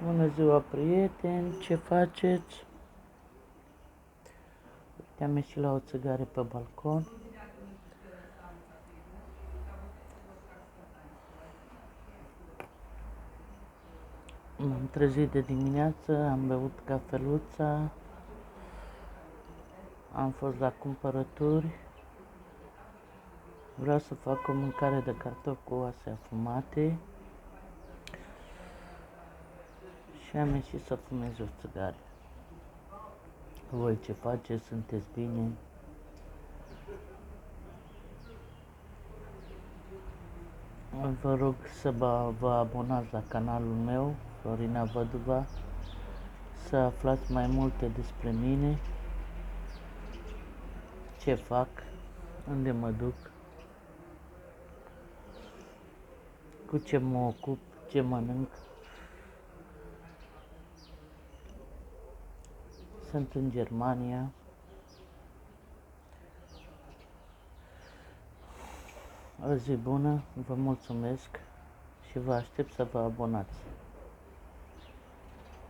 Bună ziua, prieteni, ce faceți? Uite, am ieșit la o țigare pe balcon. M-am trezit de dimineață, am băut cafeluța, am fost la cumpărături. Vreau să fac o mâncare de cartofi cu oase afumate și am ieșit să fumez o țigare. Voi ce faceți? Sunteți bine? Vă rog să vă abonați la canalul meu, Florina Văduva, să aflați mai multe despre mine, ce fac, unde mă duc, cu ce mă ocup, ce mănânc. Sunt în Germania. O zi bună, vă mulțumesc și vă aștept să vă abonați.